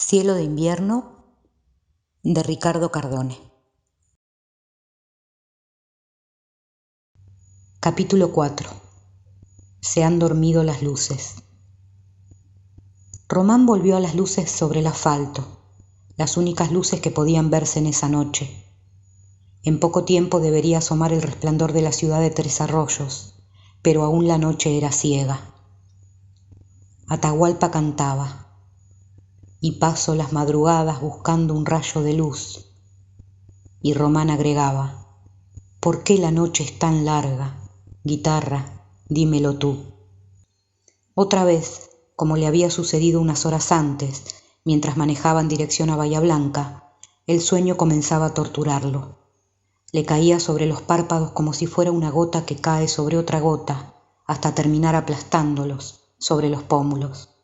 Cielo de invierno, de Ricardo Cardone. Capítulo 4. Se han dormido las luces. Román volvió a las luces sobre el asfalto, las únicas luces que podían verse en esa noche. En poco tiempo debería asomar el resplandor de la ciudad de Tres Arroyos, pero aún la noche era ciega. Atahualpa cantaba, y paso las madrugadas buscando un rayo de luz. Y Román agregaba, ¿por qué la noche es tan larga? Guitarra, dímelo tú. Otra vez, como le había sucedido unas horas antes, mientras manejaba en dirección a Bahía Blanca, el sueño comenzaba a torturarlo. Le caía sobre los párpados como si fuera una gota que cae sobre otra gota, hasta terminar aplastándolos sobre los pómulos.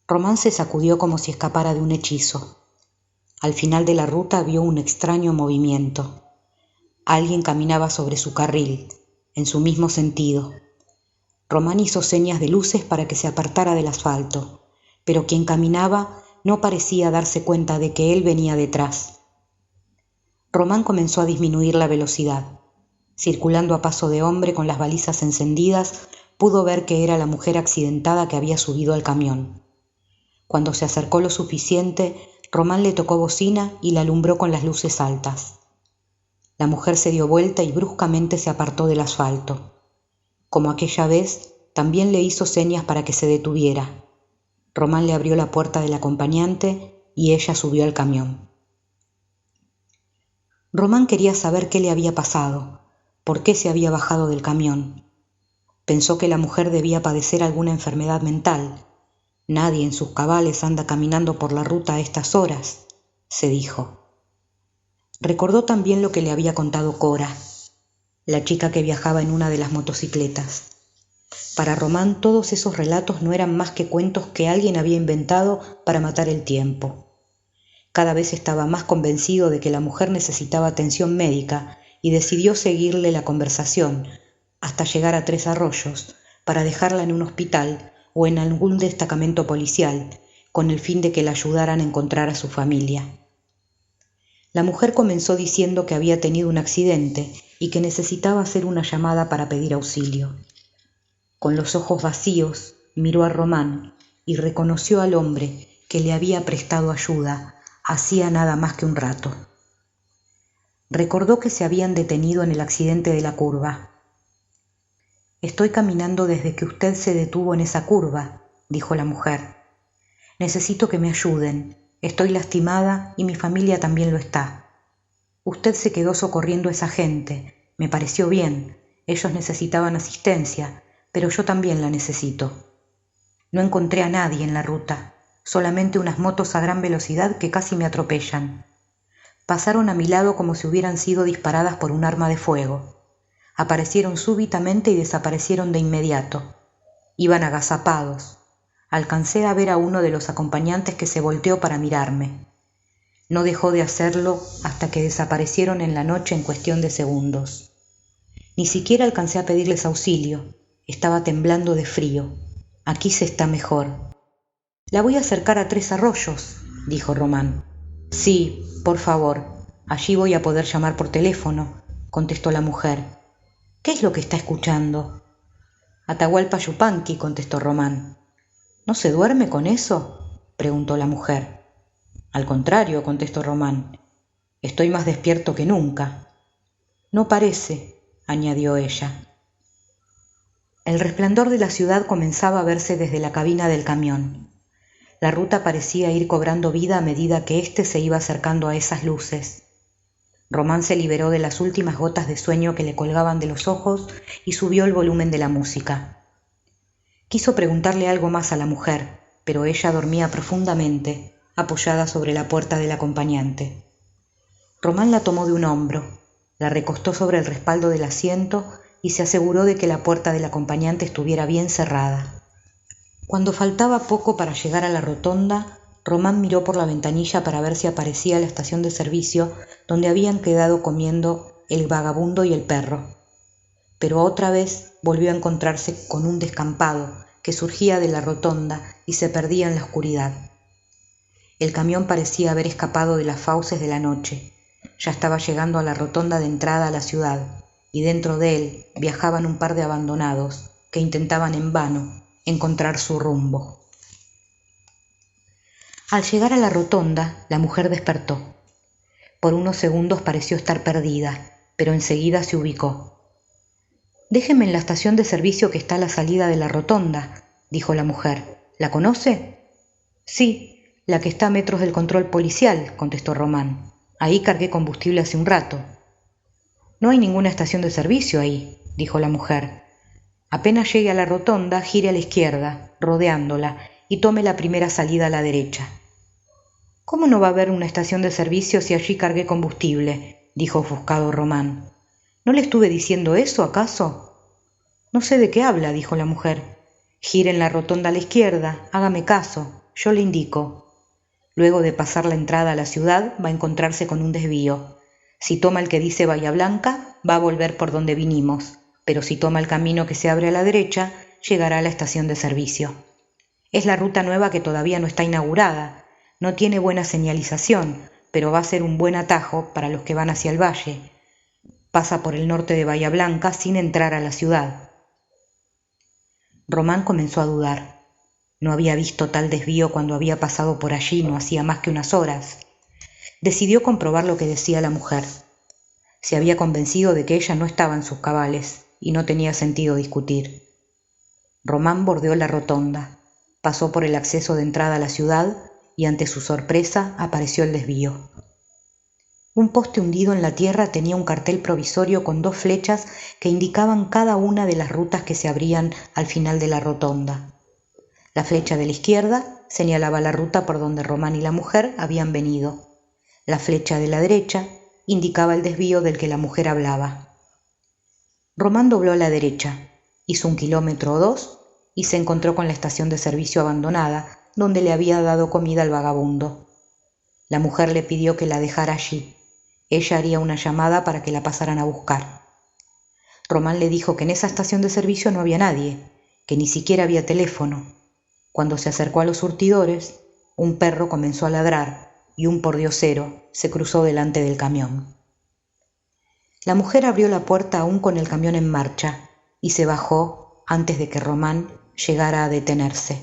Román se sacudió como si escapara de un hechizo. Al final de la ruta vio un extraño movimiento. Alguien caminaba sobre su carril, en su mismo sentido. Román hizo señas de luces para que se apartara del asfalto, pero quien caminaba no parecía darse cuenta de que él venía detrás. Román comenzó a disminuir la velocidad. Circulando a paso de hombre con las balizas encendidas, pudo ver que era la mujer accidentada que había subido al camión. Cuando se acercó lo suficiente, Román le tocó bocina y la alumbró con las luces altas. La mujer se dio vuelta y bruscamente se apartó del asfalto. Como aquella vez, también le hizo señas para que se detuviera. Román le abrió la puerta del acompañante y ella subió al camión. Román quería saber qué le había pasado, por qué se había bajado del camión. Pensó que la mujer debía padecer alguna enfermedad mental. Nadie en sus cabales anda caminando por la ruta a estas horas, se dijo. Recordó también lo que le había contado Cora, la chica que viajaba en una de las motocicletas. Para Román todos esos relatos no eran más que cuentos que alguien había inventado para matar el tiempo. Cada vez estaba más convencido de que la mujer necesitaba atención médica y decidió seguirle la conversación hasta llegar a Tres Arroyos para dejarla en un hospital o en algún destacamento policial con el fin de que la ayudaran a encontrar a su familia. La mujer comenzó diciendo que había tenido un accidente y que necesitaba hacer una llamada para pedir auxilio. Con los ojos vacíos miró a Román y reconoció al hombre que le había prestado ayuda hacía nada más que un rato. Recordó que se habían detenido en el accidente de la curva. «Estoy caminando desde que usted se detuvo en esa curva», dijo la mujer. «Necesito que me ayuden. Estoy lastimada y mi familia también lo está. Usted se quedó socorriendo a esa gente. Me pareció bien. Ellos necesitaban asistencia, pero yo también la necesito. No encontré a nadie en la ruta, solamente unas motos a gran velocidad que casi me atropellan. Pasaron a mi lado como si hubieran sido disparadas por un arma de fuego. Aparecieron súbitamente y desaparecieron de inmediato. Iban agazapados. Alcancé a ver a uno de los acompañantes que se volteó para mirarme. No dejó de hacerlo hasta que desaparecieron en la noche en cuestión de segundos. Ni siquiera alcancé a pedirles auxilio. Estaba temblando de frío. Aquí se está mejor». «La voy a acercar a Tres Arroyos», dijo Román. «Sí, por favor. Allí voy a poder llamar por teléfono», contestó la mujer. «¿Qué es lo que está escuchando?» «Atahualpa Yupanqui», contestó Román. «¿No se duerme con eso?», preguntó la mujer. «Al contrario», contestó Román. «Estoy más despierto que nunca». «No parece», añadió ella. El resplandor de la ciudad comenzaba a verse desde la cabina del camión. La ruta parecía ir cobrando vida a medida que éste se iba acercando a esas luces. Román se liberó de las últimas gotas de sueño que le colgaban de los ojos y subió el volumen de la música. Quiso preguntarle algo más a la mujer, pero ella dormía profundamente, apoyada sobre la puerta del acompañante. Román la tomó de un hombro, la recostó sobre el respaldo del asiento y se aseguró de que la puerta del acompañante estuviera bien cerrada. Cuando faltaba poco para llegar a la rotonda, Román miró por la ventanilla para ver si aparecía la estación de servicio donde habían quedado comiendo el vagabundo y el perro. Pero otra vez volvió a encontrarse con un descampado que surgía de la rotonda y se perdía en la oscuridad. El camión parecía haber escapado de las fauces de la noche. Ya estaba llegando a la rotonda de entrada a la ciudad, y dentro de él viajaban un par de abandonados que intentaban en vano encontrar su rumbo. Al llegar a la rotonda, la mujer despertó. Por unos segundos pareció estar perdida, pero enseguida se ubicó. «Déjeme en la estación de servicio que está a la salida de la rotonda», dijo la mujer. «¿La conoce?» «Sí, la que está a metros del control policial», contestó Román. «Ahí cargué combustible hace un rato». «No hay ninguna estación de servicio ahí», dijo la mujer. «Apenas llegue a la rotonda, gire a la izquierda, rodeándola, y tome la primera salida a la derecha». «¿Cómo no va a haber una estación de servicio si allí cargué combustible?», dijo ofuscado Román. «¿No le estuve diciendo eso, acaso?» «No sé de qué habla», dijo la mujer. «Gire en la rotonda a la izquierda, hágame caso, yo le indico. Luego de pasar la entrada a la ciudad va a encontrarse con un desvío. Si toma el que dice Bahía Blanca, va a volver por donde vinimos, pero si toma el camino que se abre a la derecha, llegará a la estación de servicio. Es la ruta nueva que todavía no está inaugurada, no tiene buena señalización, pero va a ser un buen atajo para los que van hacia el valle. Pasa por el norte de Bahía Blanca sin entrar a la ciudad». Román comenzó a dudar. No había visto tal desvío cuando había pasado por allí no hacía más que unas horas. Decidió comprobar lo que decía la mujer. Se había convencido de que ella no estaba en sus cabales y no tenía sentido discutir. Román bordeó la rotonda, pasó por el acceso de entrada a la ciudad y ante su sorpresa apareció el desvío. Un poste hundido en la tierra tenía un cartel provisorio con 2 flechas que indicaban cada una de las rutas que se abrían al final de la rotonda. La flecha de la izquierda señalaba la ruta por donde Román y la mujer habían venido. La flecha de la derecha indicaba el desvío del que la mujer hablaba. Román dobló a la derecha, hizo 1 kilómetro o 2 y se encontró con la estación de servicio abandonada, donde le había dado comida al vagabundo. La mujer le pidió que la dejara allí. Ella haría una llamada para que la pasaran a buscar. Román le dijo que en esa estación de servicio no había nadie, que ni siquiera había teléfono. Cuando se acercó a los surtidores, un perro comenzó a ladrar y un pordiosero se cruzó delante del camión. La mujer abrió la puerta aún con el camión en marcha y se bajó antes de que Román llegara a detenerse.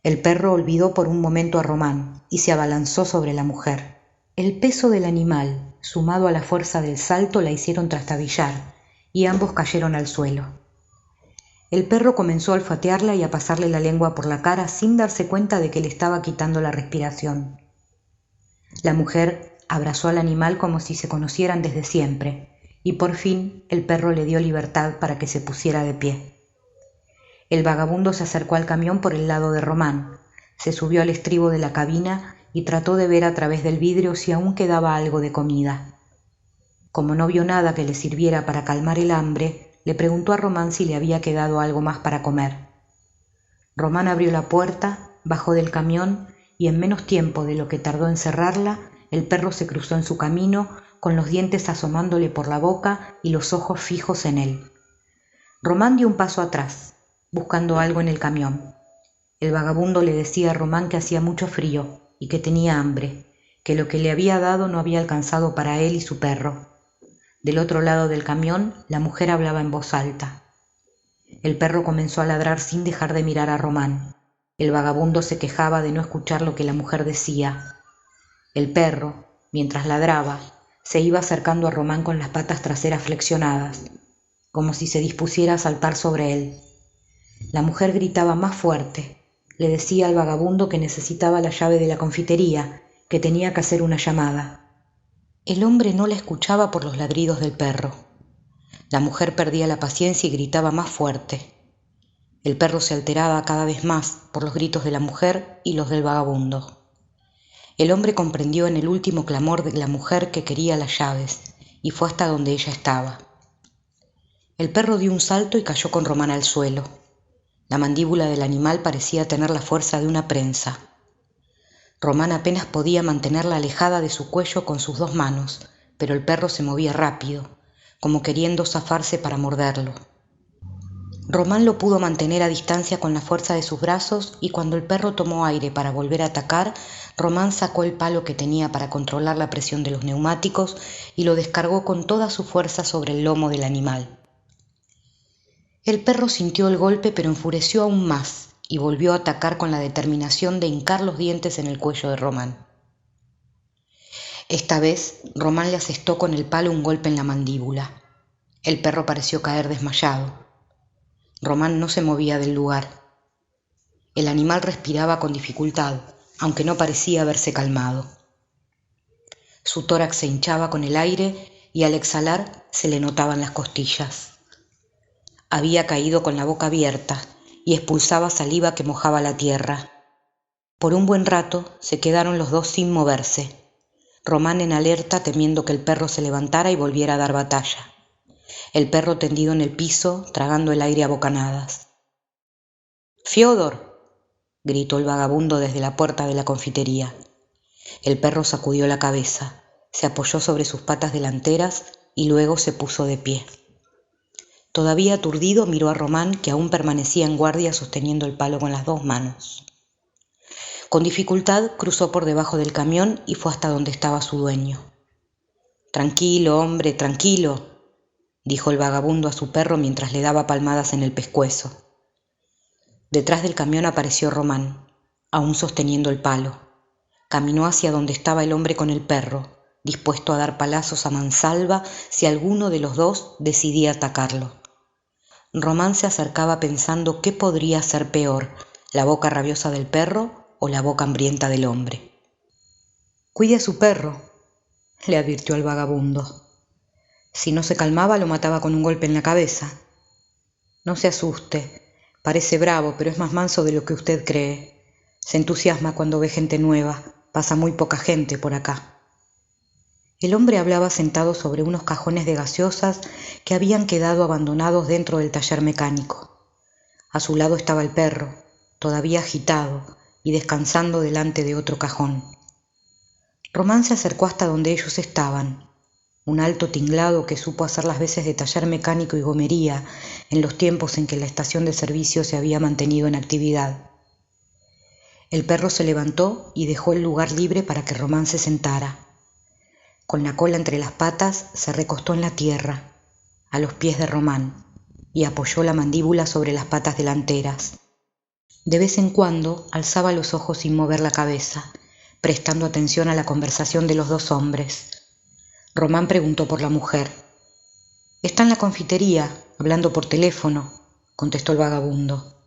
El perro olvidó por un momento a Román y se abalanzó sobre la mujer. El peso del animal, sumado a la fuerza del salto, la hicieron trastabillar y ambos cayeron al suelo. El perro comenzó a olfatearla y a pasarle la lengua por la cara sin darse cuenta de que le estaba quitando la respiración. La mujer abrazó al animal como si se conocieran desde siempre y por fin el perro le dio libertad para que se pusiera de pie. El vagabundo se acercó al camión por el lado de Román, se subió al estribo de la cabina y trató de ver a través del vidrio si aún quedaba algo de comida. Como no vio nada que le sirviera para calmar el hambre, le preguntó a Román si le había quedado algo más para comer. Román abrió la puerta, bajó del camión y en menos tiempo de lo que tardó en cerrarla, el perro se cruzó en su camino con los dientes asomándole por la boca y los ojos fijos en él. Román dio un paso atrás, buscando algo en el camión. El vagabundo le decía a Román que hacía mucho frío y que tenía hambre, que lo que le había dado no había alcanzado para él y su perro. Del otro lado del camión, la mujer hablaba en voz alta. El perro comenzó a ladrar sin dejar de mirar a Román. El vagabundo se quejaba de no escuchar lo que la mujer decía. El perro, mientras ladraba, se iba acercando a Román con las patas traseras flexionadas, como si se dispusiera a saltar sobre él. La mujer gritaba más fuerte. Le decía al vagabundo que necesitaba la llave de la confitería, que tenía que hacer una llamada. El hombre no la escuchaba por los ladridos del perro. La mujer perdía la paciencia y gritaba más fuerte. El perro se alteraba cada vez más por los gritos de la mujer y los del vagabundo. El hombre comprendió en el último clamor de la mujer que quería las llaves y fue hasta donde ella estaba. El perro dio un salto y cayó con Román al suelo. La mandíbula del animal parecía tener la fuerza de una prensa. Román apenas podía mantenerla alejada de su cuello con sus 2 manos, pero el perro se movía rápido, como queriendo zafarse para morderlo. Román lo pudo mantener a distancia con la fuerza de sus brazos y cuando el perro tomó aire para volver a atacar, Román sacó el palo que tenía para controlar la presión de los neumáticos y lo descargó con toda su fuerza sobre el lomo del animal. El perro sintió el golpe pero enfureció aún más y volvió a atacar con la determinación de hincar los dientes en el cuello de Román. Esta vez, Román le asestó con el palo un golpe en la mandíbula. El perro pareció caer desmayado. Román no se movía del lugar. El animal respiraba con dificultad, aunque no parecía haberse calmado. Su tórax se hinchaba con el aire y al exhalar se le notaban las costillas. Había caído con la boca abierta y expulsaba saliva que mojaba la tierra. Por un buen rato se quedaron los dos sin moverse, Román en alerta temiendo que el perro se levantara y volviera a dar batalla. El perro tendido en el piso, tragando el aire a bocanadas. —¡Fiódor! —gritó el vagabundo desde la puerta de la confitería. El perro sacudió la cabeza, se apoyó sobre sus patas delanteras y luego se puso de pie. Todavía aturdido miró a Román, que aún permanecía en guardia sosteniendo el palo con las dos manos. Con dificultad cruzó por debajo del camión y fue hasta donde estaba su dueño. —Tranquilo, hombre, tranquilo —dijo el vagabundo a su perro mientras le daba palmadas en el pescuezo. Detrás del camión apareció Román, aún sosteniendo el palo. Caminó hacia donde estaba el hombre con el perro, dispuesto a dar palazos a mansalva si alguno de los dos decidía atacarlo. Román se acercaba pensando qué podría ser peor, la boca rabiosa del perro o la boca hambrienta del hombre. —Cuide a su perro —le advirtió el vagabundo. Si no se calmaba lo mataba con un golpe en la cabeza. No se asuste, parece bravo, pero es más manso de lo que usted cree. Se entusiasma cuando ve gente nueva, pasa muy poca gente por acá. El hombre hablaba sentado sobre unos cajones de gaseosas que habían quedado abandonados dentro del taller mecánico. A su lado estaba el perro, todavía agitado y descansando delante de otro cajón. Román se acercó hasta donde ellos estaban, un alto tinglado que supo hacer las veces de taller mecánico y gomería en los tiempos en que la estación de servicio se había mantenido en actividad. El perro se levantó y dejó el lugar libre para que Román se sentara. Con la cola entre las patas se recostó en la tierra, a los pies de Román, y apoyó la mandíbula sobre las patas delanteras. De vez en cuando alzaba los ojos sin mover la cabeza, prestando atención a la conversación de los dos hombres. Román preguntó por la mujer. —Está en la confitería, hablando por teléfono —contestó el vagabundo.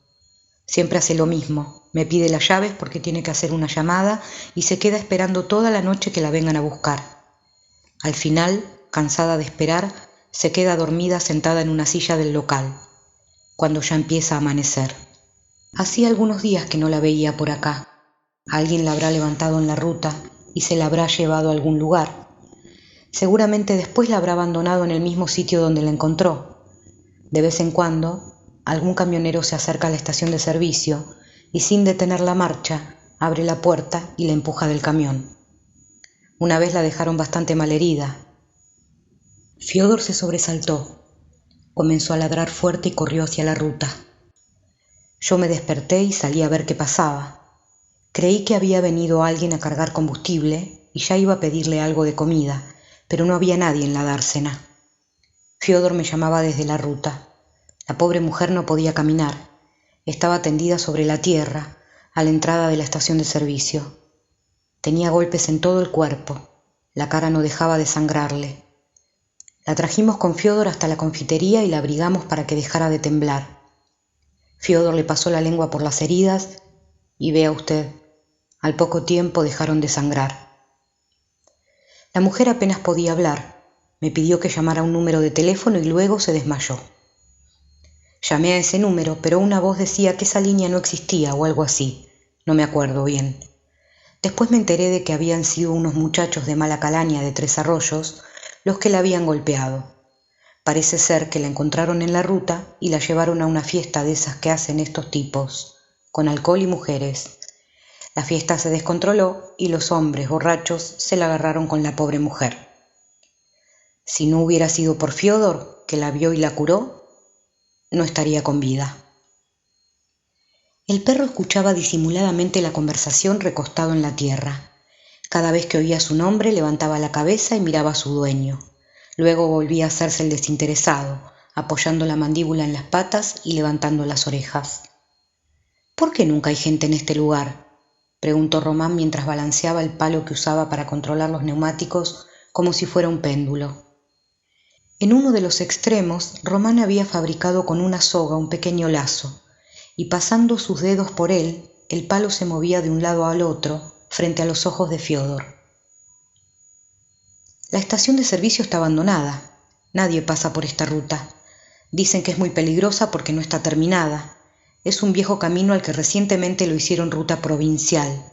Siempre hace lo mismo, me pide las llaves porque tiene que hacer una llamada y se queda esperando toda la noche que la vengan a buscar. Al final, cansada de esperar, se queda dormida sentada en una silla del local, cuando ya empieza a amanecer. Hacía algunos días que no la veía por acá. Alguien la habrá levantado en la ruta y se la habrá llevado a algún lugar. Seguramente después la habrá abandonado en el mismo sitio donde la encontró. De vez en cuando, algún camionero se acerca a la estación de servicio y sin detener la marcha, abre la puerta y la empuja del camión. Una vez la dejaron bastante malherida. Fiódor se sobresaltó, comenzó a ladrar fuerte y corrió hacia la ruta. Yo me desperté y salí a ver qué pasaba. Creí que había venido alguien a cargar combustible y ya iba a pedirle algo de comida, pero no había nadie en la dársena. Fiódor me llamaba desde la ruta. La pobre mujer no podía caminar. Estaba tendida sobre la tierra, a la entrada de la estación de servicio. Tenía golpes en todo el cuerpo. La cara no dejaba de sangrarle. La trajimos con Fiódor hasta la confitería y la abrigamos para que dejara de temblar. Fiódor le pasó la lengua por las heridas y vea usted, al poco tiempo dejaron de sangrar. La mujer apenas podía hablar. Me pidió que llamara a un número de teléfono y luego se desmayó. Llamé a ese número, pero una voz decía que esa línea no existía o algo así. No me acuerdo bien. Después me enteré de que habían sido unos muchachos de mala calaña de Tres Arroyos los que la habían golpeado. Parece ser que la encontraron en la ruta y la llevaron a una fiesta de esas que hacen estos tipos, con alcohol y mujeres. La fiesta se descontroló y los hombres borrachos se la agarraron con la pobre mujer. Si no hubiera sido por Fiódor, que la vio y la curó, no estaría con vida. El perro escuchaba disimuladamente la conversación recostado en la tierra. Cada vez que oía su nombre levantaba la cabeza y miraba a su dueño. Luego volvía a hacerse el desinteresado, apoyando la mandíbula en las patas y levantando las orejas. ¿Por qué nunca hay gente en este lugar?, preguntó Román mientras balanceaba el palo que usaba para controlar los neumáticos como si fuera un péndulo. En uno de los extremos, Román había fabricado con una soga un pequeño lazo, y pasando sus dedos por él, el palo se movía de un lado al otro frente a los ojos de Fiódor. La estación de servicio está abandonada. Nadie pasa por esta ruta. Dicen que es muy peligrosa porque no está terminada. Es un viejo camino al que recientemente lo hicieron ruta provincial.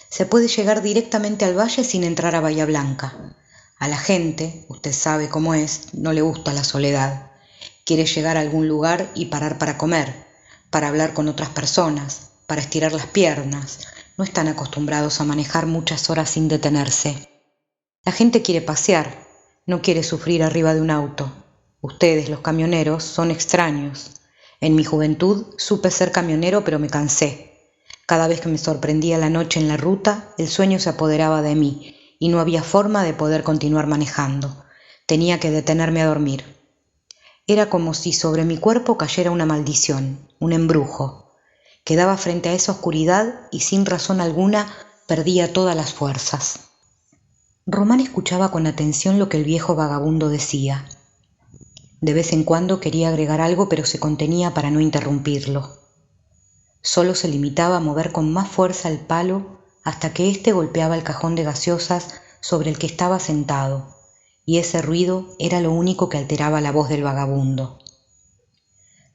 Se puede llegar directamente al valle sin entrar a Bahía Blanca. A la gente, usted sabe cómo es, no le gusta la soledad. Quiere llegar a algún lugar y parar para comer, para hablar con otras personas, para estirar las piernas. No están acostumbrados a manejar muchas horas sin detenerse. La gente quiere pasear, no quiere sufrir arriba de un auto. Ustedes, los camioneros, son extraños. En mi juventud supe ser camionero, pero me cansé. Cada vez que me sorprendía la noche en la ruta, el sueño se apoderaba de mí y no había forma de poder continuar manejando. Tenía que detenerme a dormir. Era como si sobre mi cuerpo cayera una maldición, un embrujo. Quedaba frente a esa oscuridad y sin razón alguna perdía todas las fuerzas. Román escuchaba con atención lo que el viejo vagabundo decía. De vez en cuando quería agregar algo, pero se contenía para no interrumpirlo. Solo se limitaba a mover con más fuerza el palo hasta que éste golpeaba el cajón de gaseosas sobre el que estaba sentado, y ese ruido era lo único que alteraba la voz del vagabundo.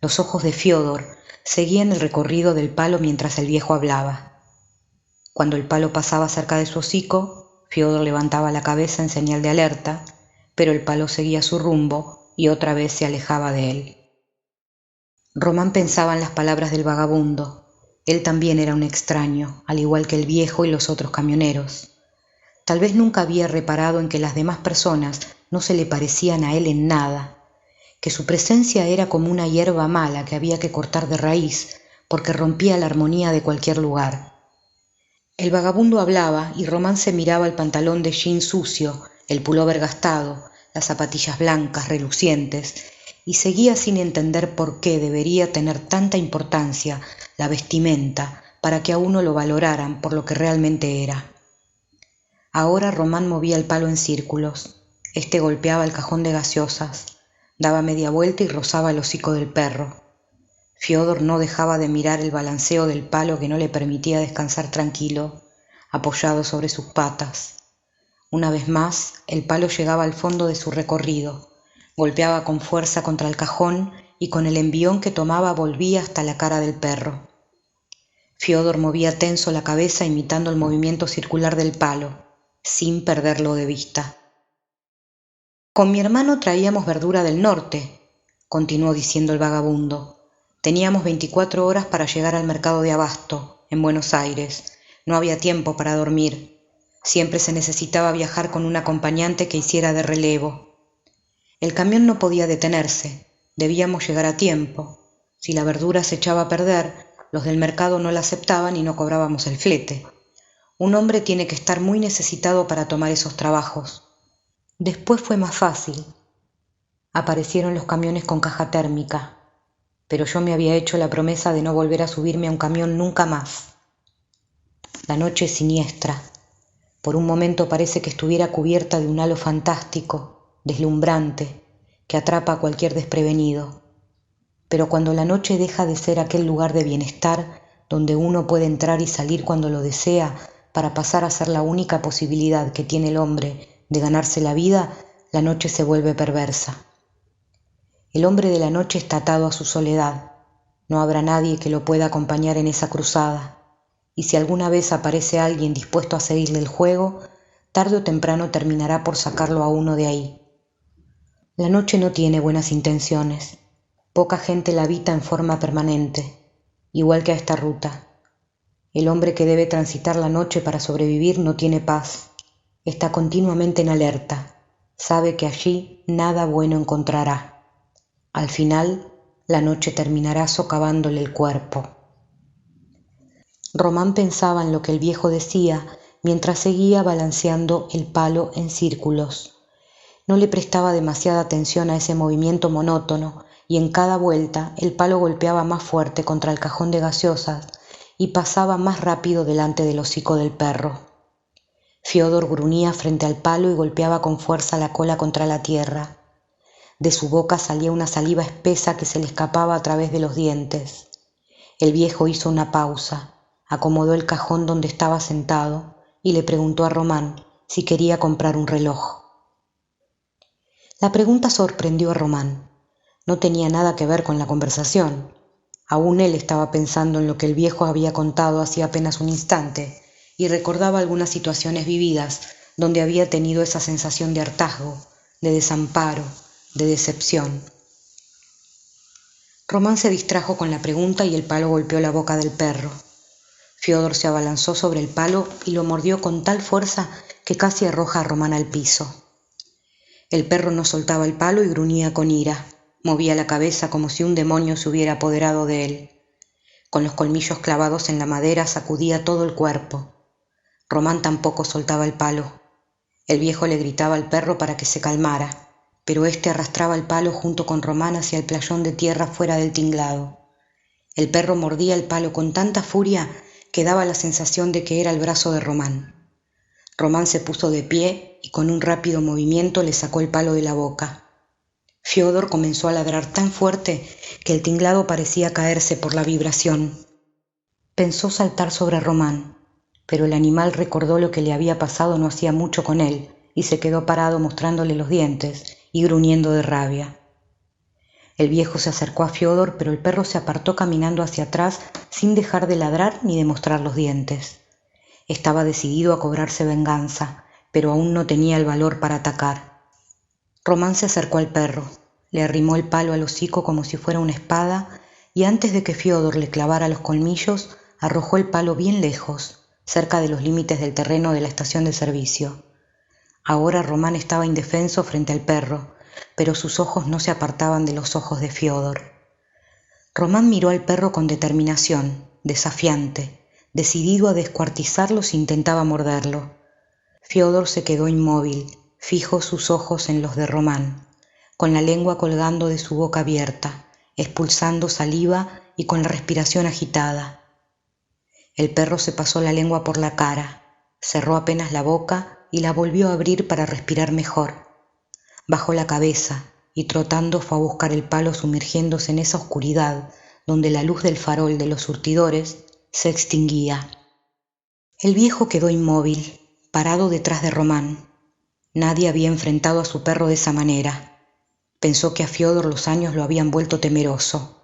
Los ojos de Fiódor seguían el recorrido del palo mientras el viejo hablaba. Cuando el palo pasaba cerca de su hocico, Fiódor levantaba la cabeza en señal de alerta, pero el palo seguía su rumbo y otra vez se alejaba de él. Román pensaba en las palabras del vagabundo. Él también era un extraño, al igual que el viejo y los otros camioneros. Tal vez nunca había reparado en que las demás personas no se le parecían a él en nada, que su presencia era como una hierba mala que había que cortar de raíz porque rompía la armonía de cualquier lugar. El vagabundo hablaba y Román se miraba el pantalón de jean sucio, el pullover gastado, las zapatillas blancas relucientes, y seguía sin entender por qué debería tener tanta importancia la vestimenta para que a uno lo valoraran por lo que realmente era. Ahora Román movía el palo en círculos. Este golpeaba el cajón de gaseosas, daba media vuelta y rozaba el hocico del perro. Fiódor no dejaba de mirar el balanceo del palo que no le permitía descansar tranquilo, apoyado sobre sus patas. Una vez más, el palo llegaba al fondo de su recorrido, golpeaba con fuerza contra el cajón y con el envión que tomaba volvía hasta la cara del perro. Fiódor movía tenso la cabeza imitando el movimiento circular del palo, sin perderlo de vista. Con mi hermano traíamos verdura del norte, continuó diciendo el vagabundo. Teníamos 24 horas para llegar al mercado de Abasto, en Buenos Aires. No había tiempo para dormir. Siempre se necesitaba viajar con un acompañante que hiciera de relevo. El camión no podía detenerse, debíamos llegar a tiempo. Si la verdura se echaba a perder, los del mercado no la aceptaban y no cobrábamos el flete. Un hombre tiene que estar muy necesitado para tomar esos trabajos. Después fue más fácil. Aparecieron los camiones con caja térmica, pero yo me había hecho la promesa de no volver a subirme a un camión nunca más. La noche es siniestra. Por un momento parece que estuviera cubierta de un halo fantástico, deslumbrante, que atrapa a cualquier desprevenido. Pero cuando la noche deja de ser aquel lugar de bienestar donde uno puede entrar y salir cuando lo desea para pasar a ser la única posibilidad que tiene el hombre de ganarse la vida, la noche se vuelve perversa. El hombre de la noche está atado a su soledad. No habrá nadie que lo pueda acompañar en esa cruzada. Y si alguna vez aparece alguien dispuesto a seguirle el juego, tarde o temprano terminará por sacarlo a uno de ahí. La noche no tiene buenas intenciones. Poca gente la habita en forma permanente, igual que a esta ruta. El hombre que debe transitar la noche para sobrevivir no tiene paz. Está continuamente en alerta. Sabe que allí nada bueno encontrará. Al final, La noche terminará socavándole el cuerpo. Román pensaba en lo que el viejo decía mientras seguía balanceando el palo en círculos. No le prestaba demasiada atención a ese movimiento monótono y en cada vuelta el palo golpeaba más fuerte contra el cajón de gaseosas y pasaba más rápido delante del hocico del perro. Fiodor gruñía frente al palo y golpeaba con fuerza la cola contra la tierra. De su boca salía una saliva espesa que se le escapaba a través de los dientes. El viejo hizo una pausa, acomodó el cajón donde estaba sentado y le preguntó a Román si quería comprar un reloj. La pregunta sorprendió a Román. No tenía nada que ver con la conversación. Aún él estaba pensando en lo que el viejo había contado hacía apenas un instante y recordaba algunas situaciones vividas donde había tenido esa sensación de hartazgo, de desamparo, de decepción. Román se distrajo con la pregunta y el palo golpeó la boca del perro. Fiodor se abalanzó sobre el palo y lo mordió con tal fuerza que casi arroja a Román al piso. El perro no soltaba el palo y gruñía con ira. Movía la cabeza como si un demonio se hubiera apoderado de él. Con los colmillos clavados en la madera sacudía todo el cuerpo. Román tampoco soltaba el palo. El viejo le gritaba al perro para que se calmara, pero éste arrastraba el palo junto con Román hacia el playón de tierra fuera del tinglado. El perro mordía el palo con tanta furia que daba la sensación de que era el brazo de Román. Román se puso de pie y con un rápido movimiento le sacó el palo de la boca. Fiodor comenzó a ladrar tan fuerte que el tinglado parecía caerse por la vibración. Pensó saltar sobre Román, pero el animal recordó lo que le había pasado no hacía mucho con él y se quedó parado mostrándole los dientes y gruñendo de rabia. El viejo se acercó a Fiodor, pero el perro se apartó caminando hacia atrás sin dejar de ladrar ni de mostrar los dientes. Estaba decidido a cobrarse venganza, pero aún no tenía el valor para atacar. Román se acercó al perro, le arrimó el palo al hocico como si fuera una espada y antes de que Fiodor le clavara los colmillos, arrojó el palo bien lejos, cerca de los límites del terreno de la estación de servicio. Ahora Román estaba indefenso frente al perro, pero sus ojos no se apartaban de los ojos de Fiodor. Román miró al perro con determinación, desafiante, decidido a descuartizarlo si intentaba morderlo. Fiodor se quedó inmóvil, fijó sus ojos en los de Román, con la lengua colgando de su boca abierta, expulsando saliva y con la respiración agitada. El perro se pasó la lengua por la cara, cerró apenas la boca y la volvió a abrir para respirar mejor. Bajó la cabeza y trotando fue a buscar el palo sumergiéndose en esa oscuridad donde la luz del farol de los surtidores se extinguía. El viejo quedó inmóvil, parado detrás de Román. Nadie había enfrentado a su perro de esa manera. Pensó que a Fiodor los años lo habían vuelto temeroso.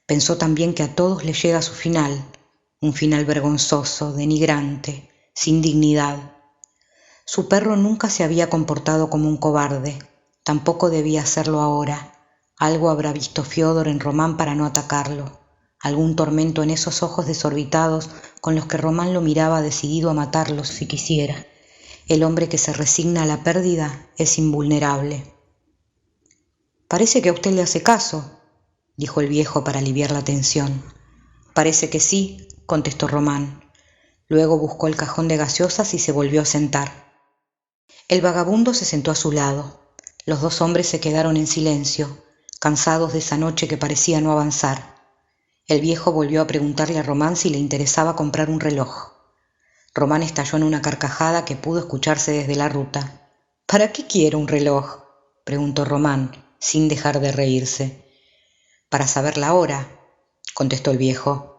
Pensó también que a todos les llega su final, un final vergonzoso, denigrante, sin dignidad. Su perro nunca se había comportado como un cobarde, tampoco debía hacerlo ahora. Algo habrá visto Fiodor en Román para no atacarlo, algún tormento en esos ojos desorbitados con los que Román lo miraba decidido a matarlos si quisiera. El hombre que se resigna a la pérdida es invulnerable. «Parece que a usted le hace caso», dijo el viejo para aliviar la tensión. «Parece que sí», contestó Román. Luego buscó el cajón de gaseosas y se volvió a sentar. El vagabundo se sentó a su lado. Los dos hombres se quedaron en silencio, cansados de esa noche que parecía no avanzar. El viejo volvió a preguntarle a Román si le interesaba comprar un reloj. Román estalló en una carcajada que pudo escucharse desde la ruta. «¿Para qué quiero un reloj?», preguntó Román, sin dejar de reírse. «Para saber la hora», contestó el viejo.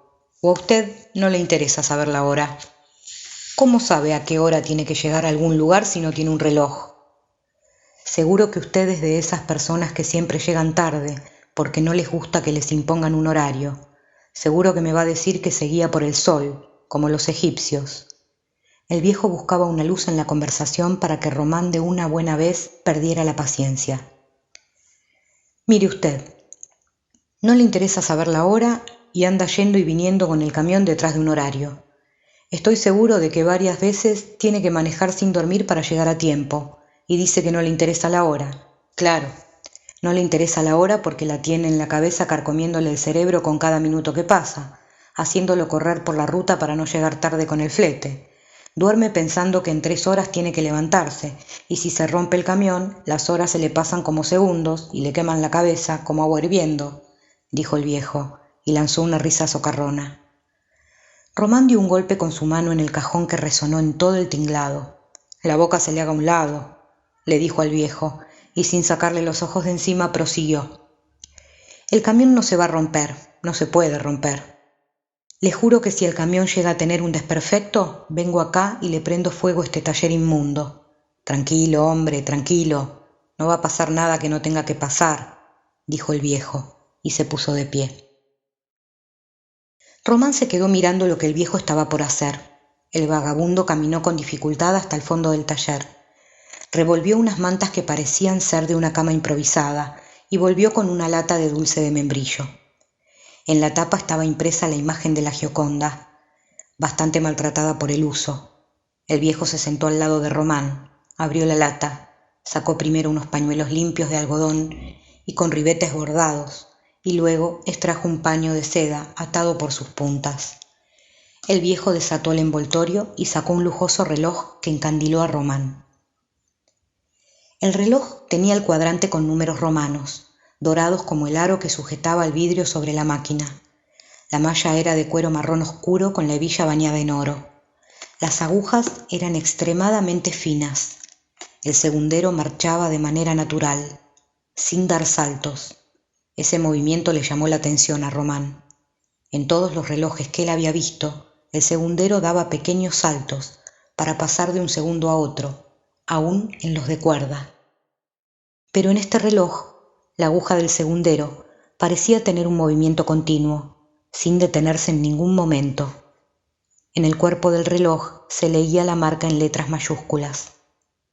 «¿O a usted no le interesa saber la hora? ¿Cómo sabe a qué hora tiene que llegar a algún lugar si no tiene un reloj? Seguro que usted es de esas personas que siempre llegan tarde porque no les gusta que les impongan un horario. Seguro que me va a decir que se guía por el sol, como los egipcios». El viejo buscaba una luz en la conversación para que Román de una buena vez perdiera la paciencia. «Mire usted, no le interesa saber la hora y anda yendo y viniendo con el camión detrás de un horario. Estoy seguro de que varias veces tiene que manejar sin dormir para llegar a tiempo y dice que no le interesa la hora. Claro, No le interesa la hora porque la tiene en la cabeza carcomiéndole el cerebro con cada minuto que pasa, haciéndolo correr por la ruta para no llegar tarde con el flete. Duerme pensando que en 3 horas tiene que levantarse, y si se rompe el camión, las horas se le pasan como segundos y le queman la cabeza como agua hirviendo, dijo el viejo, y lanzó una risa socarrona. Román dio un golpe con su mano en el cajón que resonó en todo el tinglado. La boca se le haga a un lado, le dijo al viejo, y sin sacarle los ojos de encima prosiguió. El camión no se va a romper, no se puede romper. Le juro que si el camión llega a tener un desperfecto, vengo acá y le prendo fuego a este taller inmundo. Tranquilo, hombre, tranquilo, no va a pasar nada que no tenga que pasar, dijo el viejo, y se puso de pie. Román se quedó mirando lo que el viejo estaba por hacer. El vagabundo caminó con dificultad hasta el fondo del taller. Revolvió unas mantas que parecían ser de una cama improvisada y volvió con una lata de dulce de membrillo. En la tapa estaba impresa la imagen de la Gioconda, bastante maltratada por el uso. El viejo se sentó al lado de Román, abrió la lata, sacó primero unos pañuelos limpios de algodón y con ribetes bordados, y luego extrajo un paño de seda atado por sus puntas. El viejo desató el envoltorio y sacó un lujoso reloj que encandiló a Román. El reloj tenía el cuadrante con números romanos, dorados como el aro que sujetaba el vidrio sobre la máquina. La malla era de cuero marrón oscuro con la hebilla bañada en oro. Las agujas eran extremadamente finas. El segundero marchaba de manera natural, sin dar saltos. Ese movimiento le llamó la atención a Román. En todos los relojes que él había visto, el segundero daba pequeños saltos para pasar de un segundo a otro, aún en los de cuerda. Pero en este reloj, la aguja del segundero parecía tener un movimiento continuo, sin detenerse en ningún momento. En el cuerpo del reloj se leía la marca en letras mayúsculas.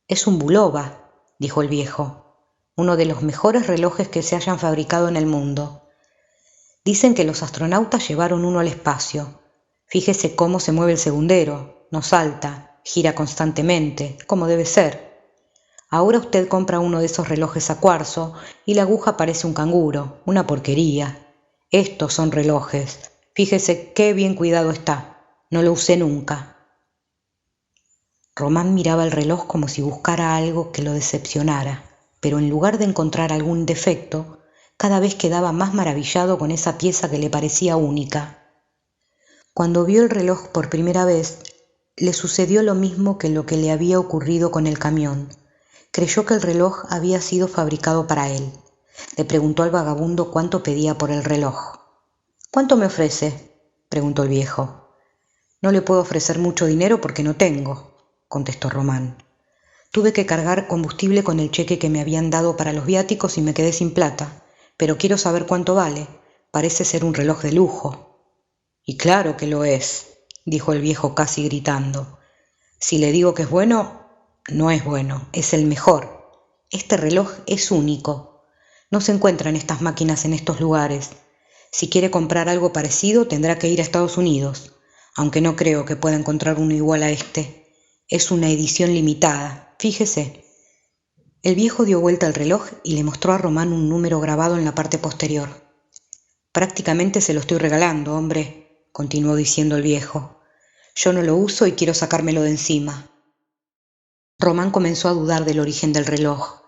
«Es un Bulova», dijo el viejo, «uno de los mejores relojes que se hayan fabricado en el mundo. Dicen que los astronautas llevaron uno al espacio. Fíjese cómo se mueve el segundero, no salta, gira constantemente, como debe ser. Ahora usted compra uno de esos relojes a cuarzo y la aguja parece un canguro, una porquería. Estos son relojes. Fíjese qué bien cuidado está. No lo usé nunca». Román miraba el reloj como si buscara algo que lo decepcionara, pero en lugar de encontrar algún defecto, cada vez quedaba más maravillado con esa pieza que le parecía única. Cuando vio el reloj por primera vez, le sucedió lo mismo que lo que le había ocurrido con el camión. Creyó que el reloj había sido fabricado para él. Le preguntó al vagabundo cuánto pedía por el reloj. «¿Cuánto me ofrece?», preguntó el viejo. «No le puedo ofrecer mucho dinero porque no tengo», contestó Román. «Tuve que cargar combustible con el cheque que me habían dado para los viáticos y me quedé sin plata, pero quiero saber cuánto vale. Parece ser un reloj de lujo». «Y claro que lo es», dijo el viejo casi gritando. «Si le digo que es bueno, no es bueno, es el mejor. Este reloj es único. No se encuentran estas máquinas en estos lugares. Si quiere comprar algo parecido, tendrá que ir a Estados Unidos, aunque no creo que pueda encontrar uno igual a este. Es una edición limitada, fíjese». El viejo dio vuelta al reloj y le mostró a Román un número grabado en la parte posterior. «Prácticamente se lo estoy regalando, hombre», continuó diciendo el viejo. «Yo no lo uso y quiero sacármelo de encima». Román comenzó a dudar del origen del reloj.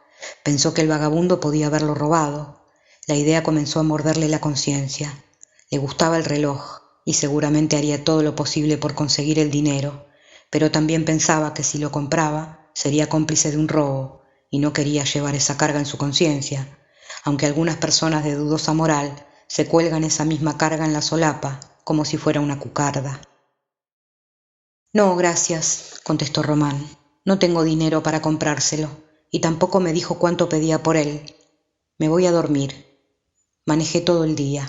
Pensó que el vagabundo podía haberlo robado. La idea comenzó a morderle la conciencia. Le gustaba el reloj y seguramente haría todo lo posible por conseguir el dinero, pero también pensaba que si lo compraba sería cómplice de un robo y no quería llevar esa carga en su conciencia, aunque algunas personas de dudosa moral se cuelgan esa misma carga en la solapa como si fuera una cucarda. «No, gracias», contestó Román. «No tengo dinero para comprárselo, y tampoco me dijo cuánto pedía por él. Me voy a dormir. Manejé todo el día,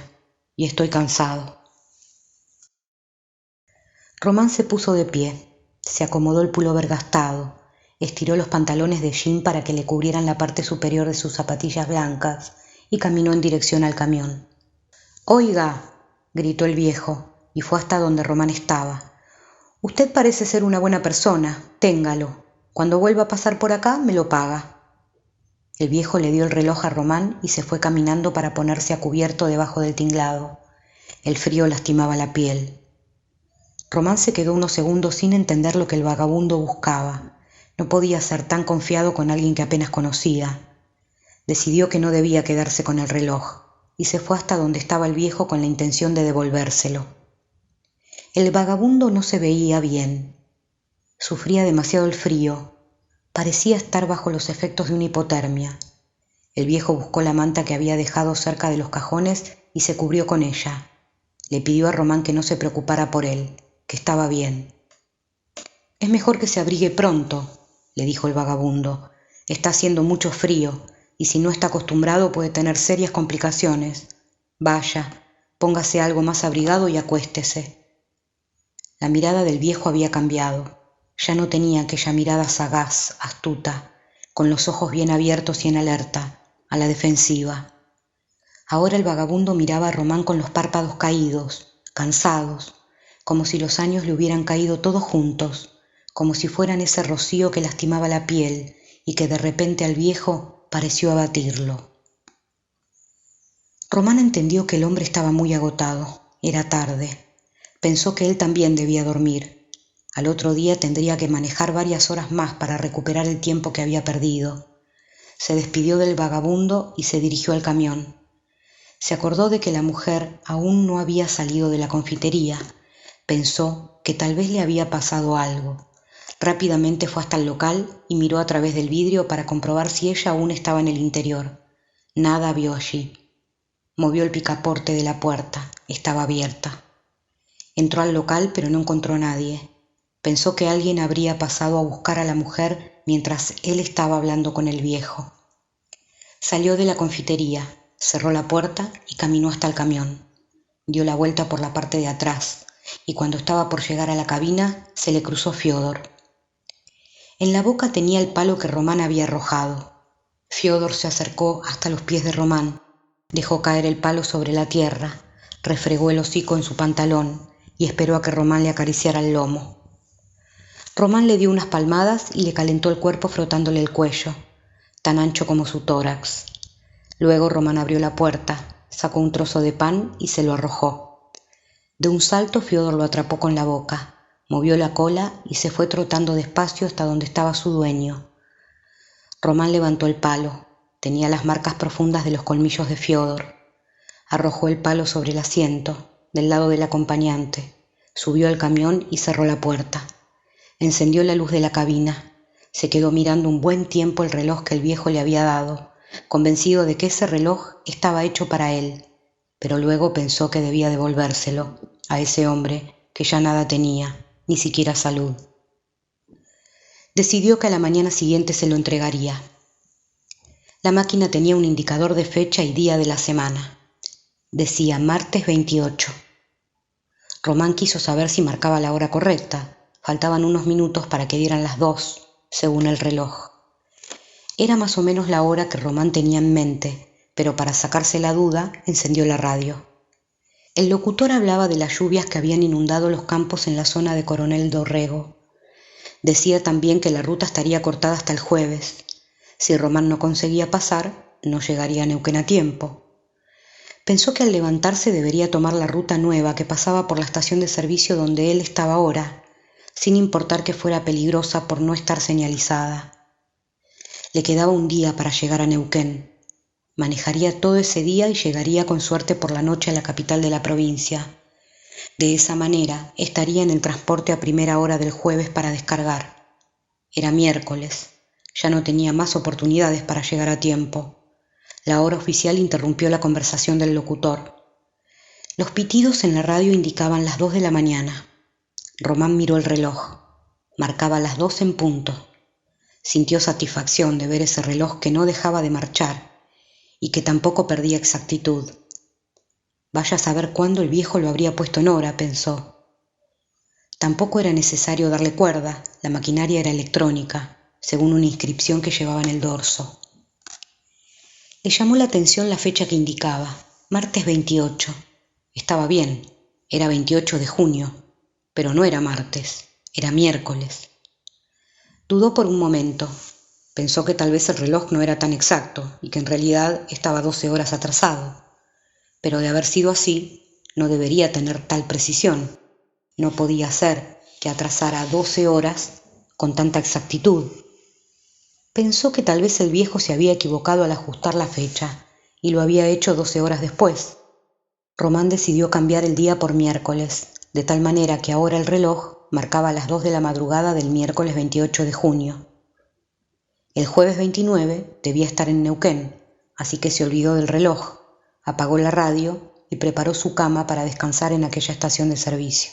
y estoy cansado». Román se puso de pie, se acomodó el pullover gastado, estiró los pantalones de jean para que le cubrieran la parte superior de sus zapatillas blancas y caminó en dirección al camión. «Oiga», gritó el viejo, y fue hasta donde Román estaba. «Usted parece ser una buena persona, téngalo. Cuando vuelva a pasar por acá, me lo paga». El viejo le dio el reloj a Román y se fue caminando para ponerse a cubierto debajo del tinglado. El frío lastimaba la piel. Román se quedó unos segundos sin entender lo que el vagabundo buscaba. No podía ser tan confiado con alguien que apenas conocía. Decidió que no debía quedarse con el reloj y se fue hasta donde estaba el viejo con la intención de devolvérselo. El vagabundo no se veía bien. Sufría demasiado el frío. Parecía estar bajo los efectos de una hipotermia. El viejo buscó la manta que había dejado cerca de los cajones y se cubrió con ella. Le pidió a Román que no se preocupara por él, que estaba bien. «Es mejor que se abrigue pronto», le dijo el vagabundo. «Está haciendo mucho frío y si no está acostumbrado puede tener serias complicaciones. Vaya, póngase algo más abrigado y acuéstese». La mirada del viejo había cambiado. Ya no tenía aquella mirada sagaz, astuta, con los ojos bien abiertos y en alerta, a la defensiva. Ahora el vagabundo miraba a Román con los párpados caídos, cansados, como si los años le hubieran caído todos juntos, como si fueran ese rocío que lastimaba la piel y que de repente al viejo pareció abatirlo. Román entendió que el hombre estaba muy agotado. Era tarde. Pensó que él también debía dormir. Al otro día tendría que manejar varias horas más para recuperar el tiempo que había perdido. Se despidió del vagabundo y se dirigió al camión. Se acordó de que la mujer aún no había salido de la confitería. Pensó que tal vez le había pasado algo. Rápidamente fue hasta el local y miró a través del vidrio para comprobar si ella aún estaba en el interior. Nada vio allí. Movió el picaporte de la puerta. Estaba abierta. Entró al local pero no encontró a nadie. Pensó que alguien habría pasado a buscar a la mujer mientras él estaba hablando con el viejo. Salió de la confitería, cerró la puerta y caminó hasta el camión. Dio la vuelta por la parte de atrás y cuando estaba por llegar a la cabina se le cruzó Fiódor. En la boca tenía el palo que Román había arrojado. Fiódor se acercó hasta los pies de Román, dejó caer el palo sobre la tierra, refregó el hocico en su pantalón y esperó a que Román le acariciara el lomo. Román le dio unas palmadas y le calentó el cuerpo frotándole el cuello, tan ancho como su tórax. Luego Román abrió la puerta, sacó un trozo de pan y se lo arrojó. De un salto Fiódor lo atrapó con la boca, movió la cola y se fue trotando despacio hasta donde estaba su dueño. Román levantó el palo, tenía las marcas profundas de los colmillos de Fiódor. Arrojó el palo sobre el asiento, del lado del acompañante, subió al camión y cerró la puerta. Encendió la luz de la cabina. Se quedó mirando un buen tiempo el reloj que el viejo le había dado, convencido de que ese reloj estaba hecho para él, pero luego pensó que debía devolvérselo a ese hombre que ya nada tenía, ni siquiera salud. Decidió que a la mañana siguiente se lo entregaría. La máquina tenía un indicador de fecha y día de la semana. Decía martes 28. Román quiso saber si marcaba la hora correcta. Faltaban unos minutos para que dieran las 2, según el reloj. Era más o menos la hora que Román tenía en mente, pero para sacarse la duda encendió la radio. El locutor hablaba de las lluvias que habían inundado los campos en la zona de Coronel Dorrego. Decía también que la ruta estaría cortada hasta el jueves. Si Román no conseguía pasar, no llegaría a Neuquén a tiempo. Pensó que al levantarse debería tomar la ruta nueva que pasaba por la estación de servicio donde él estaba ahora, sin importar que fuera peligrosa por no estar señalizada. Le quedaba un día para llegar a Neuquén. Manejaría todo ese día y llegaría con suerte por la noche a la capital de la provincia. De esa manera estaría en el transporte a primera hora del jueves para descargar. Era miércoles. Ya no tenía más oportunidades para llegar a tiempo. La hora oficial interrumpió la conversación del locutor. Los pitidos en la radio indicaban las 2 de la mañana. Román miró el reloj. Marcaba las 2 en punto. Sintió satisfacción de ver ese reloj que no dejaba de marchar y que tampoco perdía exactitud. Vaya a saber cuándo el viejo lo habría puesto en hora, pensó. Tampoco era necesario darle cuerda, la maquinaria era electrónica, según una inscripción que llevaba en el dorso. Le llamó la atención la fecha que indicaba, martes 28. Estaba bien, era 28 de junio, pero no era martes, era miércoles. Dudó por un momento. Pensó que tal vez el reloj no era tan exacto y que en realidad estaba 12 horas atrasado. Pero de haber sido así, no debería tener tal precisión. No podía ser que atrasara 12 horas con tanta exactitud. Pensó que tal vez el viejo se había equivocado al ajustar la fecha y lo había hecho 12 horas después. Román decidió cambiar el día por miércoles, de tal manera que ahora el reloj marcaba las 2 de la madrugada del miércoles 28 de junio. El jueves 29 debía estar en Neuquén, así que se olvidó del reloj, apagó la radio y preparó su cama para descansar en aquella estación de servicio.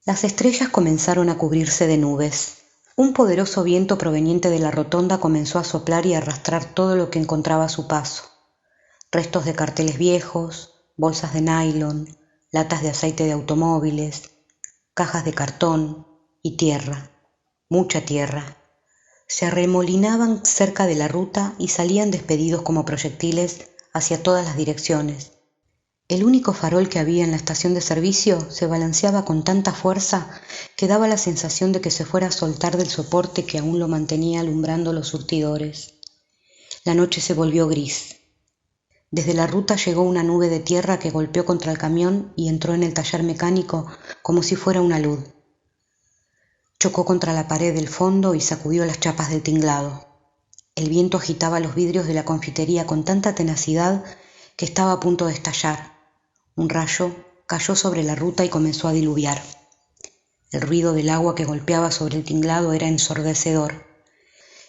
Las estrellas comenzaron a cubrirse de nubes. Un poderoso viento proveniente de la rotonda comenzó a soplar y a arrastrar todo lo que encontraba a su paso. Restos de carteles viejos, bolsas de nylon, latas de aceite de automóviles, cajas de cartón y tierra, mucha tierra. Se arremolinaban cerca de la ruta y salían despedidos como proyectiles hacia todas las direcciones. El único farol que había en la estación de servicio se balanceaba con tanta fuerza que daba la sensación de que se fuera a soltar del soporte que aún lo mantenía alumbrando los surtidores. La noche se volvió gris. Desde la ruta llegó una nube de tierra que golpeó contra el camión y entró en el taller mecánico como si fuera una luz. Chocó contra la pared del fondo y sacudió las chapas del tinglado. El viento agitaba los vidrios de la confitería con tanta tenacidad que estaba a punto de estallar. Un rayo cayó sobre la ruta y comenzó a diluviar. El ruido del agua que golpeaba sobre el tinglado era ensordecedor.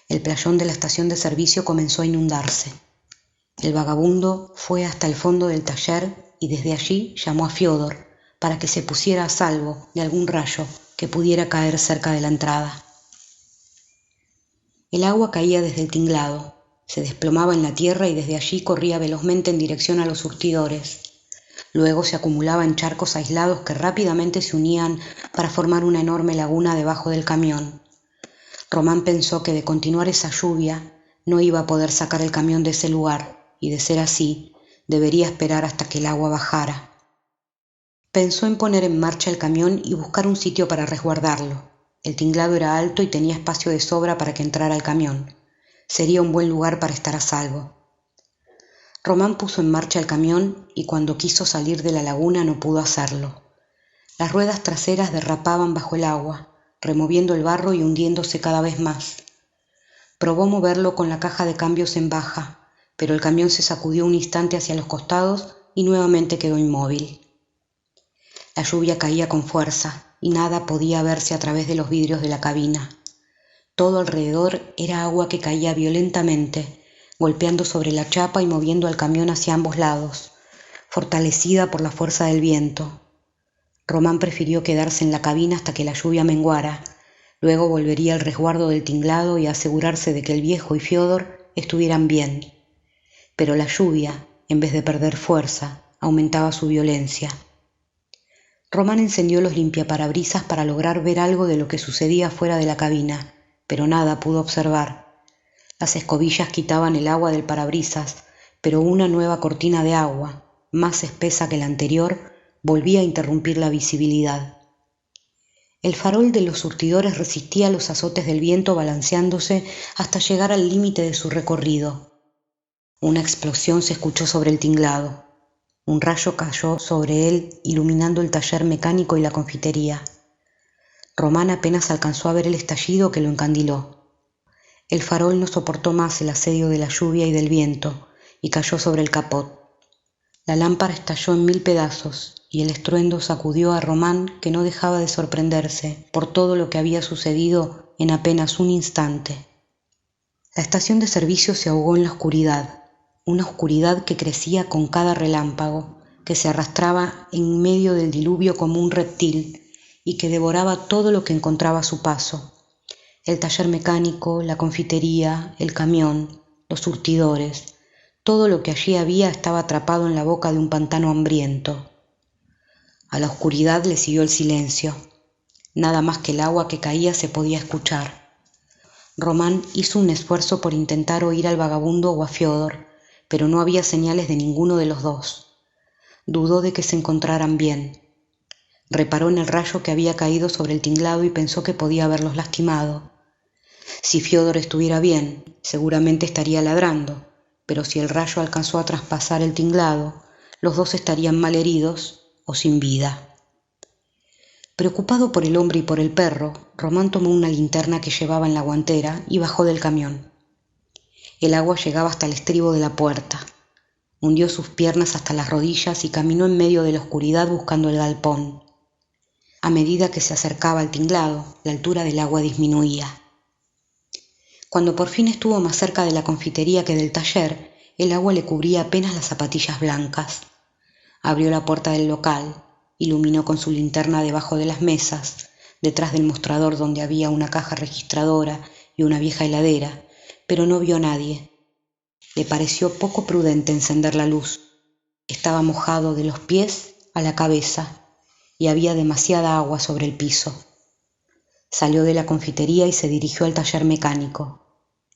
El playón de la estación de servicio comenzó a inundarse. El vagabundo fue hasta el fondo del taller y desde allí llamó a Fiódor para que se pusiera a salvo de algún rayo que pudiera caer cerca de la entrada. El agua caía desde el tinglado, se desplomaba en la tierra y desde allí corría velozmente en dirección a los surtidores. Luego se acumulaba en charcos aislados que rápidamente se unían para formar una enorme laguna debajo del camión. Román pensó que de continuar esa lluvia no iba a poder sacar el camión de ese lugar y, de ser así, debería esperar hasta que el agua bajara. Pensó en poner en marcha el camión y buscar un sitio para resguardarlo. El tinglado era alto y tenía espacio de sobra para que entrara el camión. Sería un buen lugar para estar a salvo. Román puso en marcha el camión y cuando quiso salir de la laguna no pudo hacerlo. Las ruedas traseras derrapaban bajo el agua, removiendo el barro y hundiéndose cada vez más. Probó moverlo con la caja de cambios en baja, pero el camión se sacudió un instante hacia los costados y nuevamente quedó inmóvil. La lluvia caía con fuerza y nada podía verse a través de los vidrios de la cabina. Todo alrededor era agua que caía violentamente, golpeando sobre la chapa y moviendo al camión hacia ambos lados, fortalecida por la fuerza del viento. Román prefirió quedarse en la cabina hasta que la lluvia menguara. Luego volvería al resguardo del tinglado y asegurarse de que el viejo y Fiódor estuvieran bien. Pero la lluvia, en vez de perder fuerza, aumentaba su violencia. Román encendió los limpiaparabrisas para lograr ver algo de lo que sucedía fuera de la cabina, pero nada pudo observar. Las escobillas quitaban el agua del parabrisas, pero una nueva cortina de agua, más espesa que la anterior, volvía a interrumpir la visibilidad. El farol de los surtidores resistía los azotes del viento balanceándose hasta llegar al límite de su recorrido. Una explosión se escuchó sobre el tinglado. Un rayo cayó sobre él, iluminando el taller mecánico y la confitería. Román apenas alcanzó a ver el estallido que lo encandiló. El farol no soportó más el asedio de la lluvia y del viento y cayó sobre el capot. La lámpara estalló en 1000 pedazos y el estruendo sacudió a Román, que no dejaba de sorprenderse por todo lo que había sucedido en apenas un instante. La estación de servicio se ahogó en la oscuridad, una oscuridad que crecía con cada relámpago, que se arrastraba en medio del diluvio como un reptil y que devoraba todo lo que encontraba a su paso. El taller mecánico, la confitería, el camión, los surtidores, todo lo que allí había estaba atrapado en la boca de un pantano hambriento. A la oscuridad le siguió el silencio. Nada más que el agua que caía se podía escuchar. Román hizo un esfuerzo por intentar oír al vagabundo o a Fiódor, pero no había señales de ninguno de los dos. Dudó de que se encontraran bien. Reparó en el rayo que había caído sobre el tinglado y pensó que podía haberlos lastimado. Si Fiodor estuviera bien, seguramente estaría ladrando, pero si el rayo alcanzó a traspasar el tinglado, los dos estarían mal heridos o sin vida. Preocupado por el hombre y por el perro, Román tomó una linterna que llevaba en la guantera y bajó del camión. El agua llegaba hasta el estribo de la puerta. Hundió sus piernas hasta las rodillas y caminó en medio de la oscuridad buscando el galpón. A medida que se acercaba al tinglado, la altura del agua disminuía. Cuando por fin estuvo más cerca de la confitería que del taller, el agua le cubría apenas las zapatillas blancas. Abrió la puerta del local, iluminó con su linterna debajo de las mesas, detrás del mostrador donde había una caja registradora y una vieja heladera, pero no vio a nadie. Le pareció poco prudente encender la luz. Estaba mojado de los pies a la cabeza y había demasiada agua sobre el piso. Salió de la confitería y se dirigió al taller mecánico.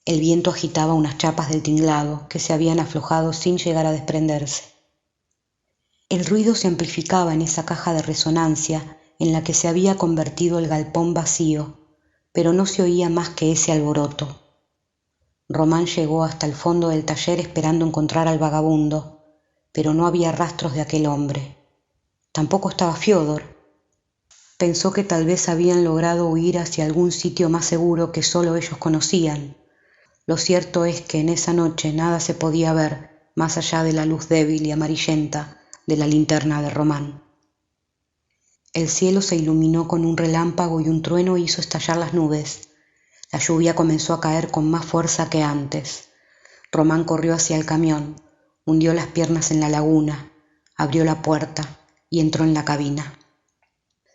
El viento agitaba unas chapas del tinglado que se habían aflojado sin llegar a desprenderse. El ruido se amplificaba en esa caja de resonancia en la que se había convertido el galpón vacío, pero no se oía más que ese alboroto. Román llegó hasta el fondo del taller esperando encontrar al vagabundo, pero no había rastros de aquel hombre. Tampoco estaba Fiodor. Pensó que tal vez habían logrado huir hacia algún sitio más seguro que solo ellos conocían. Lo cierto es que en esa noche nada se podía ver más allá de la luz débil y amarillenta de la linterna de Román. El cielo se iluminó con un relámpago y un trueno hizo estallar las nubes. La lluvia comenzó a caer con más fuerza que antes. Román corrió hacia el camión, hundió las piernas en la laguna, abrió la puerta y entró en la cabina.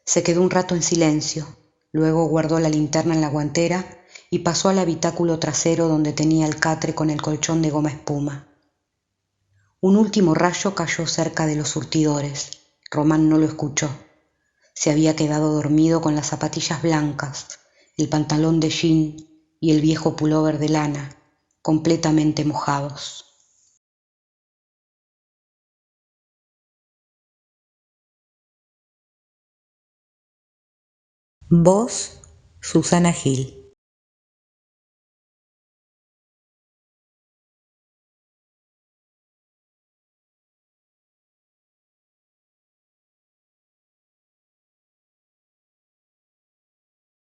Se quedó un rato en silencio, luego guardó la linterna en la guantera y pasó al habitáculo trasero donde tenía el catre con el colchón de goma espuma. Un último rayo cayó cerca de los surtidores. Román no lo escuchó. Se había quedado dormido con las zapatillas blancas, el pantalón de jean y el viejo pullover de lana, completamente mojados. Voz: Susana Gil.